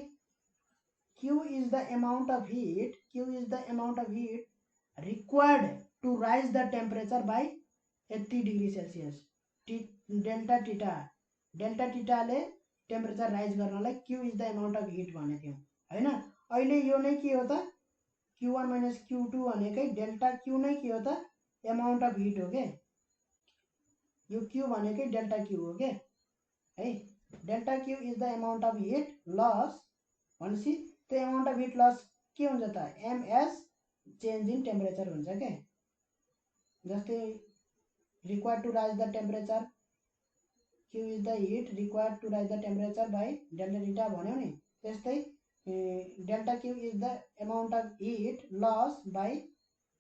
q is the amount of heat, q is the amount of heat required to raise the temperature by 80 degree Celsius. Delta theta, delta थीटाले टेम्परेचर राइज गर्नलाई q is the amount of heat भनेको थियौँ हैन। अहिले यो नै के हो त q1 माइनस q2 भनेकै डेल्टा q नै के हो त अमाउन्ट अफ हिट हो के, यो q भनेकै डेल्टा q हो के है। Delta q is the amount of heat loss भनेपछि त्यो अमाउन्ट अफ हिट लस के हुन्छ त ms चेन्ज इन टेम्परेचर हुन्छ के। जस्तै required to raise the temperature, q is the heat required to raise the temperature by delta theta भन्यो नि, त्यस्तै delta q is the amount of heat loss by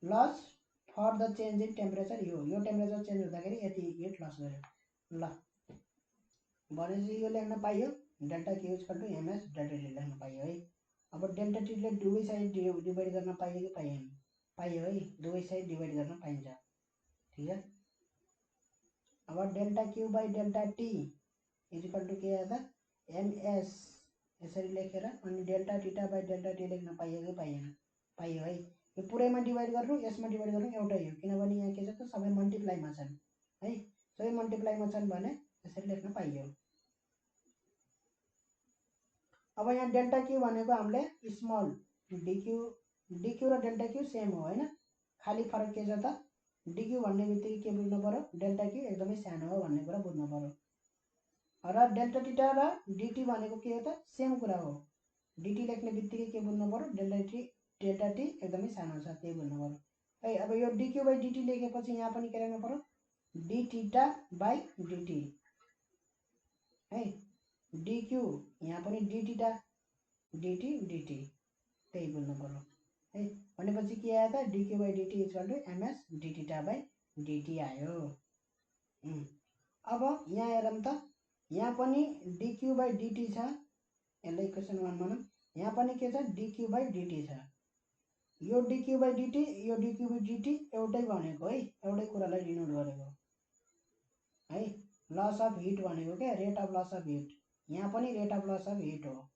loss for the change in temperature. यो temperature change हुँदाखेरि यति hit loss गर्यो ल भनेपछि यो लेख्न पाइयो delta q equal to ms delta T लेख्न पाइयो है। अब डेल्टा टीले दुवै साइड डिभाइड गर्न पाइयो कि पाइएन, पाइयो है, दुवै साइड डिभाइड गर्न पाइन्छ ठीक है। अब delta q by delta T equal to के आयो त ms यसरी लेखेर अनि delta theta by delta T लेख्न पाइयो कि पाइएन, पाइयो है। यो पुरैमा डिभाइड गर्नु यसमा डिभाइड गर्नु एउटै हो, किनभने यहाँ के छ त सबै मल्टिप्लाईमा छन् है, सबै मल्टिप्लाईमा छन् भने यसरी लेख्न पाइयो। अब यहाँ डेल्टा क्यू भनेको हामीले स्मल dq र डेल्टा क्यू सेम हो हैन, खाली फरक के छ त dq भन्ने बित्तिकै के बुझ्नु पर्यो डेल्टा क्यू एकदमै सानो हो भन्ने कुरा बुझ्नु पर्यो। र डेल्टा थीटा र dt भनेको के हो त सेम कुरा हो, dt लेख्ने बित्तिकै के बुझ्नु पर्यो डेल्टा t एकदमै सानो छ त्यही बुझ्नु पर्यो है। अब यो dq बाई dt लेखेपछि यहाँ पनि के लेख्नु पर्यो d थीटा बाई dt है, dq यहाँ पनि d थीटा dt dt त्यही बुझ्नु पर्यो है। भनेपछि के आयो त dq by dt equal to ms d theta by dt आयो। अब यहाँ हेरौँ त यहाँ पनि dq बाई dt छ, यसलाई इक्वेसन 1 भनौँ, यहाँ पनि के छ dq बाई dt छ यो dq by dt यो dq by dt एउटै भनेको है, एउटै कुरालाई डिनोट गरेको है। लस अफ हिट भनेको के rate of loss of heat, यहाँ पनि rate of loss of heat हो।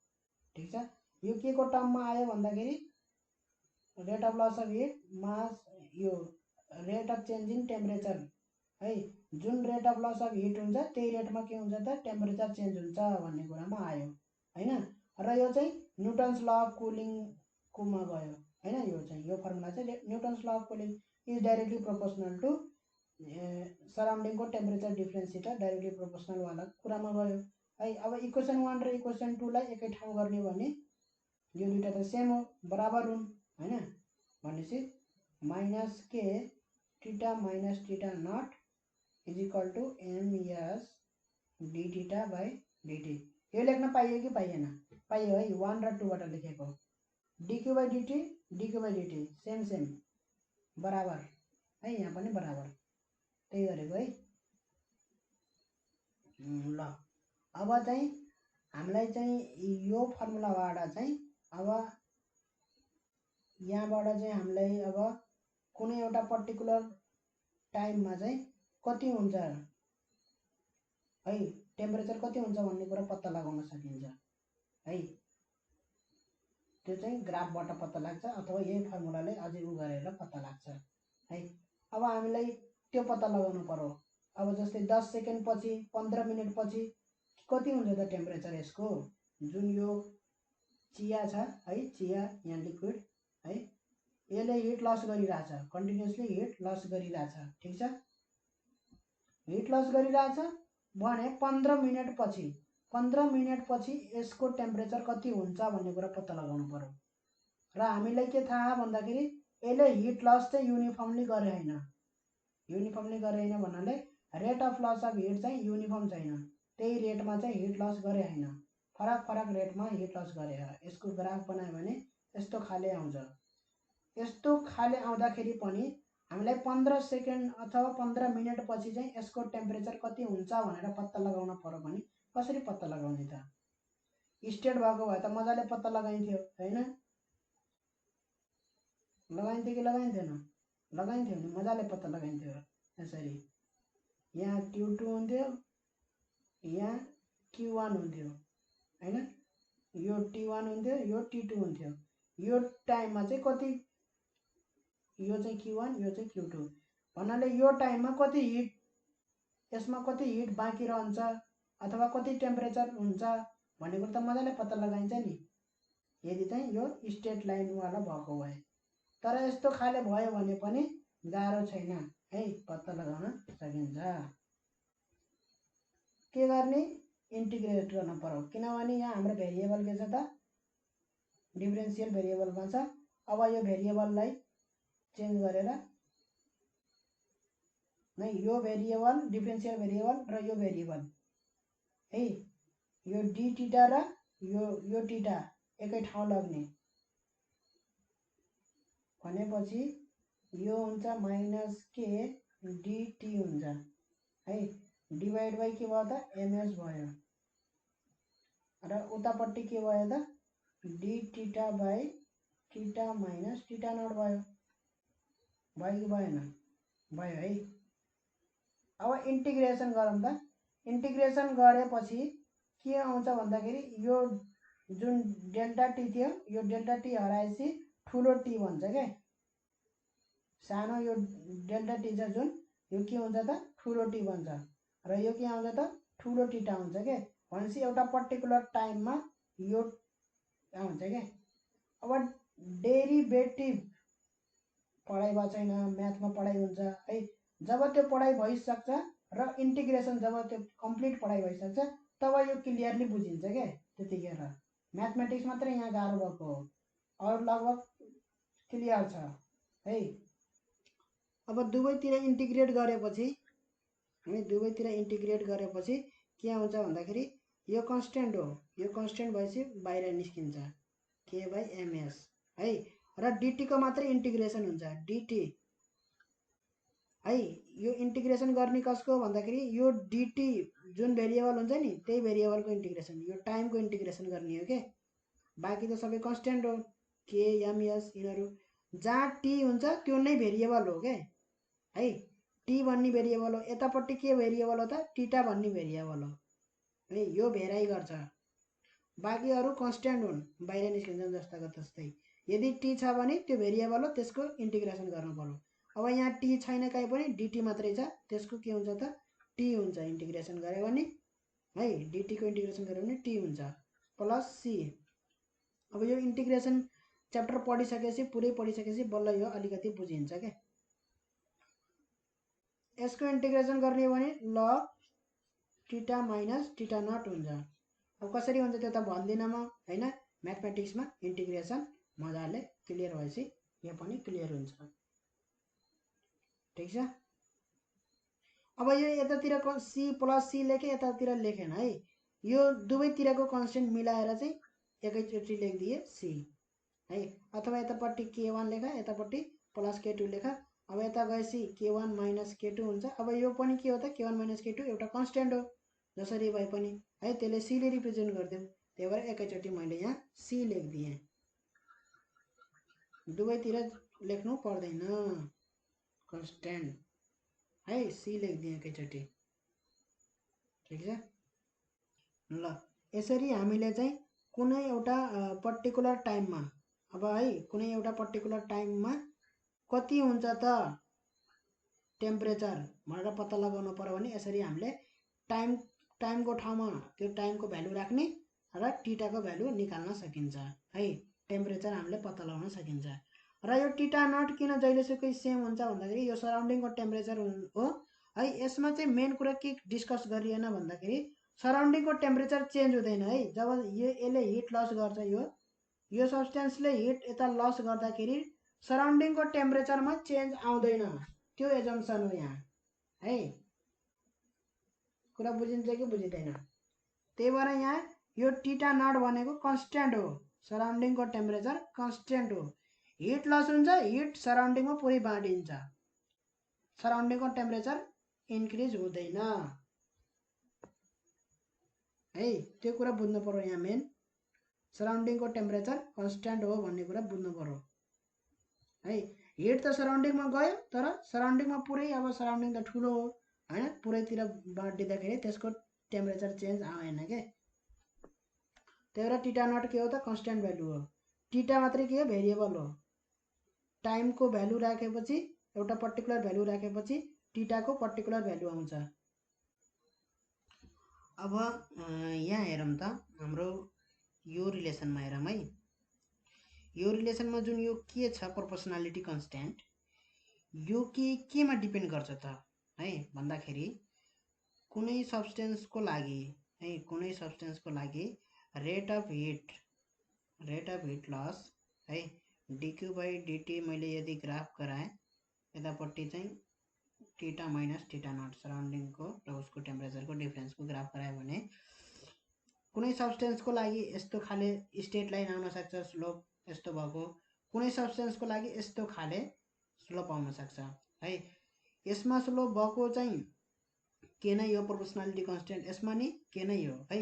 ठीक छ, यो के को टर्ममा आयो भन्दाखेरि rate of loss of heat mass यो rate of change in temperature है। जुन rate of loss of heat हुन्छ त्यही रेटमा के हुन्छ त टेम्परेचर चेन्ज हुन्छ भन्ने कुरामा आयो हैन। र यो चाहिँ न्युटन्स ल अफ कुलिङकोमा गयो हैन। यो चाहिँ यो फर्मुला चाहिँ Newton's law of cooling is directly proportional to सराउन्डिङको टेम्परेचर डिफ्रेन्ससित डाइरेक्टली प्रोपोर्सनल वाला कुरामा गयो है। अब इक्वेसन 1 र इक्वेसन 2 लाई एकै ठाउँ गर्ने भने यो दुईटा त सेम हो, बराबर हुन् हैन। भनेपछि minus K theta minus theta naught is equal to MS D theta by DT. यो लेख्न पाइयो कि पाइएन? पाइयो है, 1 र 2 बाट लेखेको। dq by dt dq by dt same same बराबर है, यहाँ पनि बराबर त्यही गरेको है। ल अब चाहिँ हामीलाई चाहिँ यो फर्मुलाबाट चाहिँ अब यहाँबाट चाहिँ हामीलाई अब कुनै एउटा पर्टिकुलर टाइममा चाहिँ कति हुन्छ है, टेम्परेचर कति हुन्छ भन्ने कुरा पत्ता लगाउन सकिन्छ है। त्यो चाहिँ ग्राफबाट पत्ता लाग्छ अथवा यही फर्मुलाले अझै उ गरेर पत्ता लाग्छ है। अब हामीलाई त्यो पत्ता लगाउनु पर्यो। अब जस्तै 10 सेकेन्ड पछि 15 मिनट पछि कति हुन्छ त टेम्परेचर यसको। जुन यो चिया छ है, चिया यहाँ लिक्विड है, यसले हिट लस गरिरहेछ, कन्टिन्युअसली हिट लस गरिरहेछ। ठीक छ, हिट लस गरिरहेछ भने 15 मिनट पछि यसको टेम्परेचर कति हुन्छ भन्ने कुरा पत्ता लगाउनु पर्यो। र हामीलाई के थाहा भन्दाखेरि यसले हिट लस चाहिँ युनिफर्मली गरे हैन। युनिफर्मली गरे हैन भन्नाले rate of loss of heat चाहिँ युनिफर्म छैन, त्यही रेटमा चाहिँ हिट लस गरे हैन, फरक फरक रेटमा हिट लस गरे। यसको ग्राफ बनायो भने यस्तो खाले आउँछ। यस्तो खाले आउँदाखेरि पनि हामीलाई 15 सेकेन्ड अथवा 15 मिनट पछि चाहिँ यसको टेम्परेचर कति हुन्छ भनेर पत्ता लगाउन पर्यो भने कसरी पत्ता लगाउने त? स्टेट भएको भए त मजाले पत्ता लगाइन्थ्यो हैन? लगाइन्थ्यो कि लगाइन्थेन? लगाइन्थ्यो नि, मजाले पत्ता लगाइन्थ्यो। यसरी यहाँ Q2 हुन्थ्यो, यहाँ Q1 हुन्थ्यो हैन, यो T1 हुन्थ्यो, यो T2 हुन्थ्यो। यो टाइममा चाहिँ कति, यो चाहिँ Q1 यो चाहिँ Q2 भन्नाले यो टाइममा कति हिट, यसमा कति हिट बाँकी रहन्छ अथवा कति टेम्परेचर हुन्छ भन्ने कुरा त मजाले पत्ता लगाइन्छ नि, यदि चाहिँ यो स्ट्रेट लाइन वाला भएको भए। तर यस्तो खाले भयो भने पनि गाह्रो छैन है, पत्ता लगाउन सकिन्छ। के गर्ने, इन्टिग्रेट गर्न पर्यो, किनभने यहाँ हाम्रो भेरिएबल के छ त डिफरेन्शियल भेरिएबलमा छ। अब यो भेरिएबललाई चेन्ज गरेर नै यो भेरिएबल डिफरेन्शियल भेरिएबल र यो भेरिएबल है, यो डी थीटा र यो थीटा एकै ठाउँ लग्ने भनेपछि यो हुन्छ माइनस के dt हुन्छ है, डिवाइड बाई के भयो त ms भयो, र उतापट्टि के भयो त D theta by theta minus theta naught भयो। भयो कि भएन? भयो है। अब इन्टिग्रेसन गरौँ त। इन्टिग्रेसन गरेपछि के आउँछ भन्दाखेरि यो जुन डेल्टा टी थियो यो डेल्टा टी हराएपछि ठुलो टी बन्छ के, सानो यो डेल्टा टी छ जुन यो के हुन्छ त ठुलो टी बन्छ, र यो के आउँछ त ठुलो टीटा हुन्छ के। भनेपछि एउटा पर्टिकुलर टाइममा यो आउँछ के। अब डेरिभेटिभ पढाइ भएको छैन, म्याथमा पढाइ हुन्छ है। जब त्यो पढाइ भइसक्छ र इन्टिग्रेसन जब त्यो कम्प्लिट पढाइ भइसक्छ तब यो क्लियरली बुझिन्छ के। त्यतिखेर म्याथमेटिक्स मात्रै यहाँ गाह्रो भएको हो, अरू लगभग क्लियर छ है। अब दुवैतिर इन्टिग्रेट गरेपछि है, दुवैतिर इन्टिग्रेट गरेपछि के आउँछ भन्दाखेरि यो कन्स्टेन्ट हो, यो कन्स्टेन्ट भएपछि बाहिर निस्किन्छ के बाई एमएस है। र डिटी को मात्रै इन्टिग्रेसन हुन्छ डिटी है। यो इन्टिग्रेसन गर्ने कसको भन्दाखेरि यो डिटी जुन भेरिएबल हुन्छ नि त्यही भेरिएबलको इन्टिग्रेसन, यो टाइमको इन्टिग्रेसन गर्ने हो के। बाँकी त सबै कन्स्टेन्ट हो के एमएस, यिनीहरू जहाँ टी हुन्छ त्यो नै भेरिएबल हो के है। टी भन्ने भेरिएबल हो, यतापट्टि के भेरिएबल हो त टीटा भन्ने भेरिएबल हो है। यो भेराइ गर्छ, बाँकी अरू कन्स्ट्यान्ट हुन्, बाहिर निस्किन्छन् जस्ताको तस्तै। यदि टी छ भने त्यो भेरिएबल हो, त्यसको इन्टिग्रेसन गर्नु पर्यो। अब यहाँ टी छैन कहीँ पनि, डिटी मात्रै छ, त्यसको के हुन्छ त टी हुन्छ इन्टिग्रेसन गऱ्यो भने है। डिटीको इन्टिग्रेसन गऱ्यो भने टी हुन्छ प्लस सी। अब यो इन्टिग्रेसन च्याप्टर पढिसकेपछि पुरै पढिसकेपछि बल्ल यो अलिकति बुझिन्छ क्या। यसको इन्टिग्रेसन गर्ने हो भने लग टीटा माइनस टीटा नट हुन्छ। अब कसरी हुन्छ त्यो त भन्दिनँ म हैन, म्याथमेटिक्समा इन्टिग्रेसन मजाले क्लियर भएपछि यो पनि क्लियर हुन्छ। ठीक छ। अब यो यतातिर सी प्लस सी लेखेँ, यतातिर लेखेन है। यो दुवैतिरको कन्स्टेन्ट मिलाएर चाहिँ एकैचोटि लेखिदिए सी है। अथवा यतापट्टि k1 लेख, यतापट्टि प्लस k2 लेख। अब यता गएपछि k1 माइनस k2 हुन्छ। अब यो पनि के हो त k1 माइनस k2 एउटा कन्स्टेन्ट हो, जसरी भए पनि है, त्यसले c ले रिप्रेजेन्ट गरिदिउँ। त्यही भएर एकैचोटि मैले यहाँ c लेखिदिएँ, दुवैतिर लेख्नु पर्दैन कन्स्टेन्ट है, c लेखिदिएँ एकैचोटि। ठिक छ। ल यसरी हामीले चाहिँ कुनै एउटा पर्टिकुलर टाइममा, अब है कुनै एउटा पर्टिकुलर टाइममा कति हुन्छ त टेम्परेचर भनेर पत्ता लगाउनु पर्यो भने यसरी हामीले टाइमको ठाउँमा त्यो टाइमको भ्यालु राख्ने र टीटाको भ्यालु निकाल्न सकिन्छ है। टेम्परेचर हामीले पत्ता लगाउन सकिन्छ। र यो टीटा नट किन जहिलेसुकै सेम हुन्छ भन्दाखेरि यो सराउन्डिङको टेम्परेचर हो है। यसमा चाहिँ मेन कुरा के डिस्कस गरिएन भन्दाखेरि सराउन्डिङको टेम्परेचर चेन्ज हुँदैन है। जब यसले हिट लस गर्छ, यो सब्सटेन्सले हिट यता लस गर्दाखेरि सराउन्डिङको टेम्परेचरमा चेन्ज आउँदैन, त्यो एजम्सन हो यहाँ है। कुरा बुझिन्छ कि बुझिँदैन? त्यही भएर यहाँ यो टीटा नट भनेको कन्स्ट्यान्ट हो, सराउन्डिङको टेम्परेचर कन्स्ट्यान्ट हो। हिट लस हुन्छ, हिट सराउन्डिङमा पुरै बाँडिन्छ, सराउन्डिङको टेम्परेचर इन्क्रिज हुँदैन है। त्यो कुरा बुझ्नु पर्यो यहाँ। मेन सराउन्डिङको टेम्परेचर कन्स्ट्यान्ट हो भन्ने कुरा बुझ्नु पर्यो है। हिट त सराउन्डिङमा गयो, तर सराउन्डिङमा पुरै, अब सराउन्डिङ त ठुलो हो हैन, पुरैतिर बाँडिँदाखेरि त्यसको टेम्परेचर चेन्ज आएन के। त्यही भएर टीटा नट के हो त कन्स्ट्यान्ट भ्यालु हो। टीटा मात्रै के हो भेरिएबल हो। टाइमको भ्यालु राखेपछि, एउटा पर्टिकुलर भ्यालु राखेपछि टीटाको पर्टिकुलर भ्यालु आउँछ। अब यहाँ हेरौँ त, हाम्रो यो रिलेसनमा हेरौँ है। यो रिलेसनमा जुन यो के छ प्रोपोर्सनालिटी कन्स्ट्यान्ट, यो केमा डिपेन्ड गर्छ त है भन्दाखेरि कुनै सब्सटेन्सको लागि है, कुनै सब्सटेन्सको लागि रेट अफ हिट लस है dq बाई dt मैले यदि ग्राफ गराएँ, यतापट्टि चाहिँ टीटा माइनस टीटा नट सराउन्डिङको र उसको टेम्परेचरको डिफरेन्सको ग्राफ गरायो भने कुनै सब्सटेन्सको लागि यस्तो खाले स्ट्रेट लाइन आउन सक्छ, स्लोप यस्तो भएको। कुनै सब्सटेन्सको लागि यस्तो खाले स्लोप आउन सक्छ है। यसमा स्लोप भएको चाहिँ के नै हो प्रोपोर्सनालिटी कन्स्ट्यान्ट, यसमा नि के नै हो है।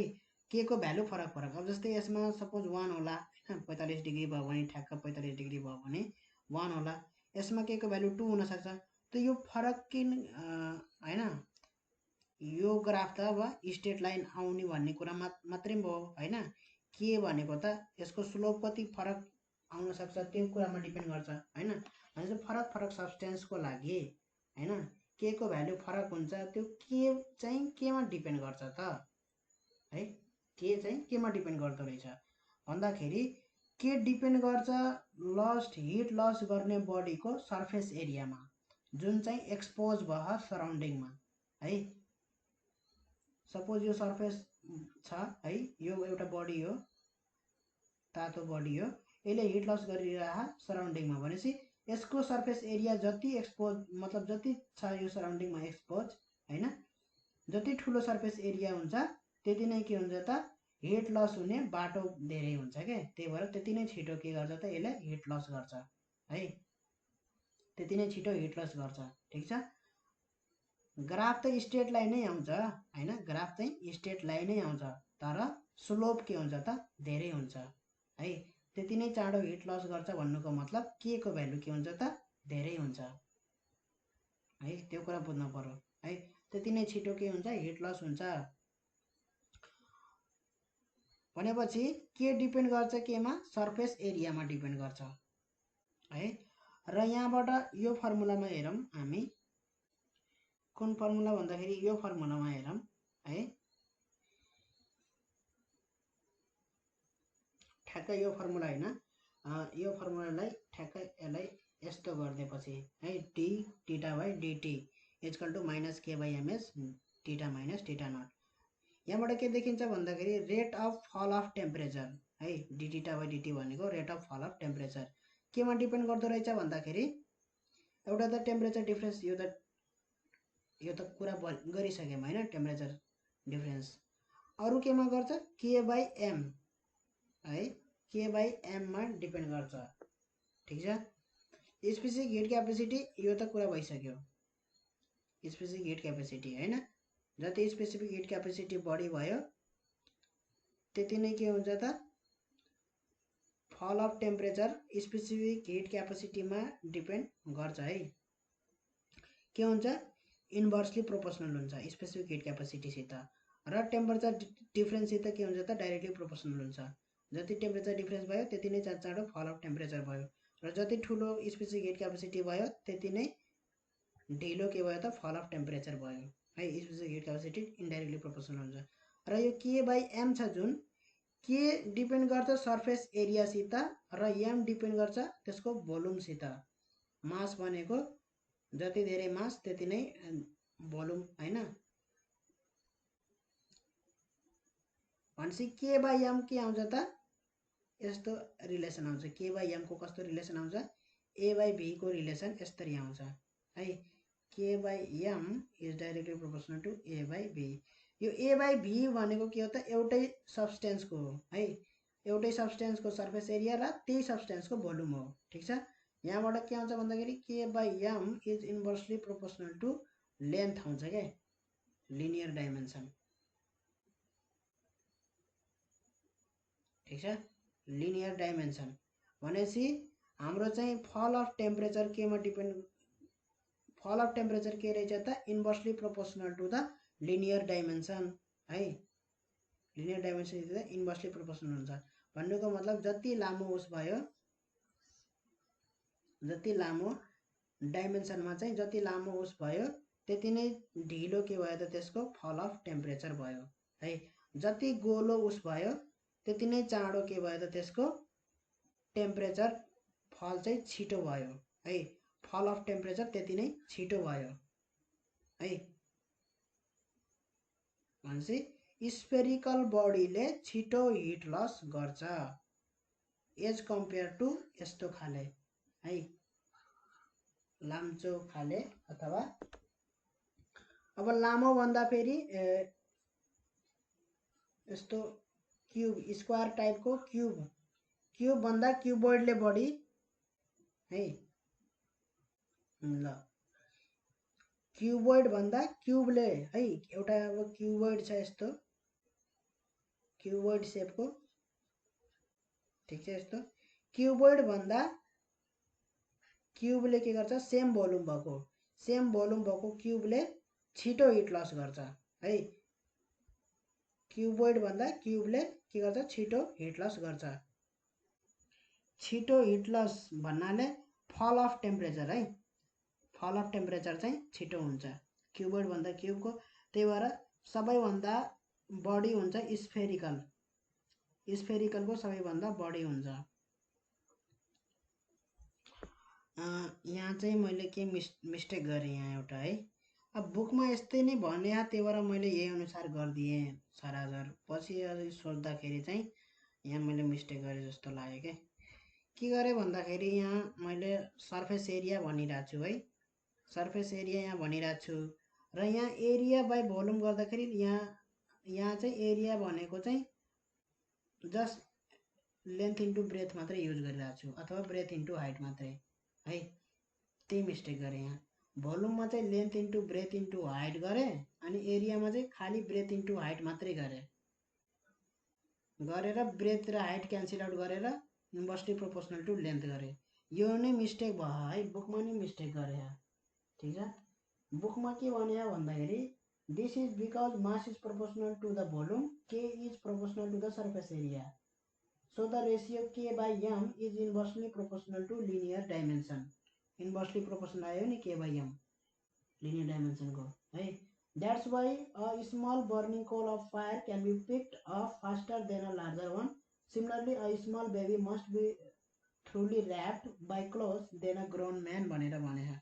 के को भ्यालु फरक फरक। अब जस्तै यसमा सपोज 1 होला हैन, 45 डिग्री भयो भने ठ्याक्क 45 डिग्री भयो भने 1 होला। यसमा के को भ्यालु 2 हुन सक्छ। त यो फरक किन हैन, यो ग्राफ त अब स्ट्रेट लाइन आउने भन्ने कुरा मात्रै भयो हैन। के भनेको त यसको स्लोप कति फरक आउन सक्छ त्यो कुरामा डिपेन्ड गर्छ हैन। भनेपछि फरक फरक सब्सटेन्सको लागि हैन के को भ्यालु फरक हुन्छ, त्यो के चाहिँ केमा डिपेन्ड गर्छ त है। के चाहिँ केमा डिपेन्ड गर्दो रहेछ भन्दाखेरि के डिपेन्ड गर्छ लस्ट हिट लस गर्ने बडीको सर्फेस एरियामा, जुन चाहिँ एक्सपोज भयो सराउन्डिङमा है। सपोज यो सर्फेस छ है, यो एउटा बडी हो, तातो बडी हो, यसले हिट लस गरिरहा सराउन्डिङमा भनेपछि यसको सर्फेस एरिया जति एक्सपोज, मतलब जति छ यो सराउन्डिङमा एक्सपोज हैन, जति ठुलो सर्फेस एरिया हुन्छ त्यति नै के हुन्छ त हिट लस हुने बाटो धेरै हुन्छ के। त्यही भएर त्यति नै छिटो के गर्छ त यसले हिट लस गर्छ है, त्यति नै छिटो हिट लस गर्छ। ठीक छ। ग्राफ त स्ट्रेट लाइन नै आउँछ हैन, ग्राफ चाहिँ स्ट्रेट लाइन नै आउँछ, तर स्लोप के हुन्छ त धेरै हुन्छ है। त्यति नै चाँडो हिट लस गर्छ भन्नुको मतलब के को भ्यालु के हुन्छ त धेरै हुन्छ है। त्यो कुरा बुझ्नु पर्यो है। त्यति नै छिटो के हुन्छ हिट लस हुन्छ भनेपछि के डिपेन्ड गर्छ केमा सरफेस एरियामा डिपेन्ड गर्छ है। र यहाँबाट यो फर्मुलामा हेरौँ हामी कुन फर्मुला भन्दाखेरि यो फर्मुलामा हेरौँ है। ठ्याक्क यो फर्मुला हैन यो फर्मुलालाई ठ्याक्क यसलाई यस्तो गर्देपछि है D theta by dt equal to minus k by ms theta minus theta naught. यहाँबाट के देखिन्छ भन्दाखेरि rate of fall of temperature है डी थीटा बाइ dt भनेको rate of fall of temperature केमा डिपेन्ड गर्दो रहेछ भन्दाखेरि एउटा त टेम्परेचर डिफरेन्स यो त कुरा गरिसक्यौँ हैन टेम्परेचर डिफरेन्स। अरु केमा गर्छ k बाइ m है k बाइ m मा डिपेन्ड गर्छ ठीक छ। स्पेसिफिक हिट क्यापेसिटी यो त कुरा भइसक्यो स्पेसिफिक हिट क्यापेसिटी हैन। जति स्पेसिफिक हिट क्यापेसिटी बढी भयो त्यति नै के हुन्छ त fall of temperature specific heat क्यापेसिटीमा डिपेन्ड गर्छ है। के हुन्छ इन्भर्सली प्रोपोर्सनल हुन्छ स्पेसिफिक हिट क्यापेसिटीसित र टेम्परेचर डिफरेन्ससित के हुन्छ त डाइरेक्टली प्रोपोर्सनल हुन्छ। जति टेम्परेचर डिफरेन्स भयो त्यति नै चाँडो फल अफ टेम्परेचर भयो र जति ठुलो स्पेसिफिक हिट क्यापेसिटी भयो त्यति नै ढिलो के भयो त फल अफ टेम्परेचर भयो है। Specific heat capacity indirectly proportional हुन्छ। र यो k बाइ m छ जुन के डिपेन्ड गर्छ सरफेस एरियासित र m डिपेन्ड गर्छ त्यसको भोल्युमसित। मास भनेको जति धेरै मास त्यति नै भोल्युम हैन। भनेपछि k बाइ m के आउँछ त यस्तो रिलेसन आउँछ k बाइ m को कस्तो रिलेसन आउँछ a बाइ b को रिलेसन यसरी आउँछ है। k by m is directly proportional to a by b। यो a बाइ b भनेको के हो त एउटै सब्स्टेन्सको हो है एउटै सब्स्टेन्सको सरफेस एरिया र त्यही सब्स्टेन्सको भोल्युम हो ठीक छ। यहाँबाट के आउँछ भन्दाखेरि k by m is inversely proportional to length आउँछ के लिनियर डाइमेन्सन ठीक छ। लिनियर डाइमेन्सन भनेपछि हाम्रो चाहिँ फल अफ टेम्परेचर केमा डिपेन्ड फल अफ टेम्परेचर के रहेछ त inversely proportional to the linear dimension है। लिनियर डाइमेन्सन इन्भर्सली प्रोपोर्सनल हुन्छ भन्नुको मतलब जति लामो उस भयो जति लामो डाइमेन्सनमा चाहिँ जति लामो उस भयो त्यति नै ढिलो के भयो त त्यसको फल अफ टेम्परेचर भयो है। जति गोलो उस भयो त्यति नै चाँडो के भयो त त्यसको टेम्परेचर फल चाहिँ छिटो भयो है। फल अफ टेम्परेचर त्यति नै छिटो भयो है। भनेपछि स्फेरिकल बडीले छिटो हिट लस गर्छ एज कम्पेयर टु यस्तो खाले है लाम्चो खाले अथवा अब लामो भन्दा फेरि यस्तो क्यूब स्क्वायर टाइपको क्यूब भन्दा क्यूबोइडले बढी है ल क्यूबोइड भन्दा क्यूबले है एउटा अब क्यूबोइड छ यस्तो क्यूबोइड शेपको ठीक छ। यस्तो क्यूबोइड भन्दा क्यूबले के गर्छ सेम भोल्युम भएको क्यूबले छिटो हिट लस गर्छ है। क्यूबोइड भन्दा क्यूबले के गर्छ छिटो हिट लस गर्छ। छिटो हिट लस भन्नाले फल अफ टेम्परेचर है फल अफ टेम्परेचर चाहिँ छिटो हुन्छ क्यूबोइड भन्दा क्यूबको। त्यही भएर सबैभन्दा बढी हुन्छ स्फेरिकलको सबैभन्दा बढी हुन्छ। यहाँ चाहिँ मैले के मिस्टेक गरेँ यहाँ एउटा है। अब बुकमा यस्तै नै भने त्यही भएर मैले यही अनुसार गरिदिएँ सरासर। पछि सोच्दाखेरि चाहिँ यहाँ मैले मिस्टेक गरेँ जस्तो लाग्यो के गरेँ भन्दाखेरि यहाँ मैले सरफेस एरिया भनिरहेको छु है सरफेस एरिया यहाँ भनिरहेको छु र यहाँ एरिया बाइ भोल्युम गर्दाखेरि यहाँ चाहिँ एरिया भनेको चाहिँ जस्ट लेन्थ इन्टु ब्रेथ मात्रै युज गरिरहेको छु अथवा ब्रेथ इन्टु हाइट मात्रै है। त्यही मिस्टेक गरेँ यहाँ भोल्युममा चाहिँ length into breath into height गरेँ अनि एरियामा चाहिँ खालि ब्रेथ इन्टु हाइट मात्रै गरेर ब्रेथ र हाइट क्यान्सल आउट गरेर इन्भर्सली प्रोपोर्सनल टु लेन्थ गरे। यो नै मिस्टेक भयो है, बुकमा नि मिस्टेक गरे। ठिक छ, बुकमा के भने भन्दाखेरि this is because mass is proportional to the volume, K is proportional to the surface area, so the ratio K by M is inversely proportional to linear dimension. Inversely proportional आयो नि K by M linear डाइमेन्सनको है। That's why a small burning coal of fire can be picked up faster than a larger one. Similarly a small baby must be thoroughly wrapped by clothes then a grown man भनेर भने है।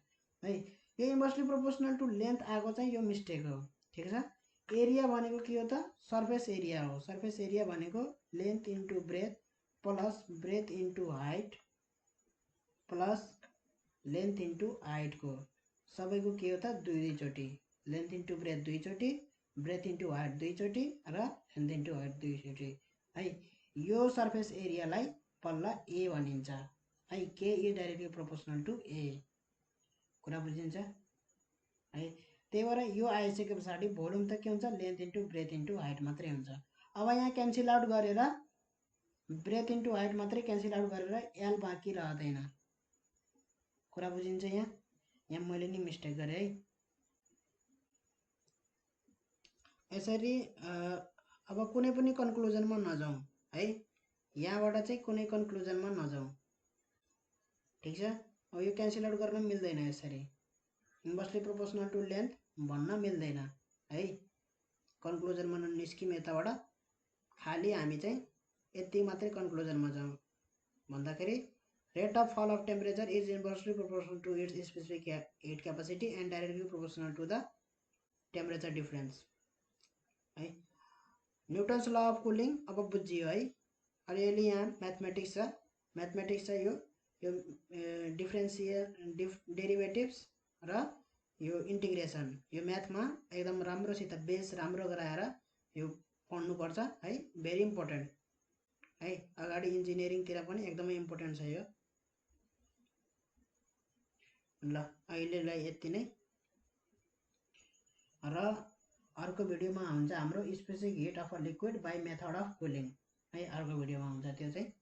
यो inversely proportional to length आएको चाहिँ यो mistake हो। ठिक छ, एरिया भनेको के हो त सर्फेस एरिया हो। सर्फेस एरिया भनेको length into breadth plus breadth into height plus length into हाइटको सबैको के हो त दुईचोटि, लेन्थ इन्टु ब्रेथ दुईचोटि, ब्रेथ इन्टु हाइट दुईचोटि र लेन्थ इन्टु हाइट दुईचोटि है। यो सर्फेस एरियालाई पल्ला ए भनिन्छ है। के इज डाइरेक्टली प्रोपोर्सनल टु ए, कुरा बुझिन्छ है। त्यही भएर यो आइसके पछाडि भोल्युम त के हुन्छ length into breath into height मात्रै हुन्छ। अब यहाँ क्यान्सल आउट गरेर ब्रेथ इन्टु हाइट मात्रै क्यान्सल आउट गरेर एल बाँकी रहँदैन, कुरा बुझिन्छ। यहाँ मैले नि मिस्टेक गरेँ है। यसरी अब कुनै पनि कन्क्लुजनमा नजाउँ है, यहाँबाट चाहिँ कुनै कन्क्लुजनमा नजाउँ। ठिक छ, अब यो क्यान्सल आउट गर्न मिल्दैन, यसरी इन्भर्सली प्रोपोर्सनल टु लेन्थ भन्न मिल्दैन है। कन्क्लुजनमा निस्किम यताबाट, खाली हामी चाहिँ यति मात्रै कन्क्लुजनमा जाउँ भन्दाखेरि rate of fall of temperature is inversely proportional to its specific heat capacity and directly proportional to the temperature difference है। न्युटन्स ल अफ कुलिङ अब बुझियो है। अलिअलि यहाँ म्याथमेटिक्स छ, म्याथमेटिक्स छ यो डेरिभेटिभ्स र यो इन्टिग्रेसन, यो म्याथमा एकदम राम्रोसित बेस राम्रो गराएर यो पढ्नुपर्छ है। भेरी इम्पोर्टेन्ट है, अगाडि इन्जिनियरिङतिर पनि एकदमै इम्पोर्टेन्ट छ यो। ल अहिलेलाई यति नै, र अर्को भिडियोमा हुन्छ हाम्रो specific heat of a liquid by method of cooling है। अर्को भिडियोमा हुन्छ त्यो चाहिँ।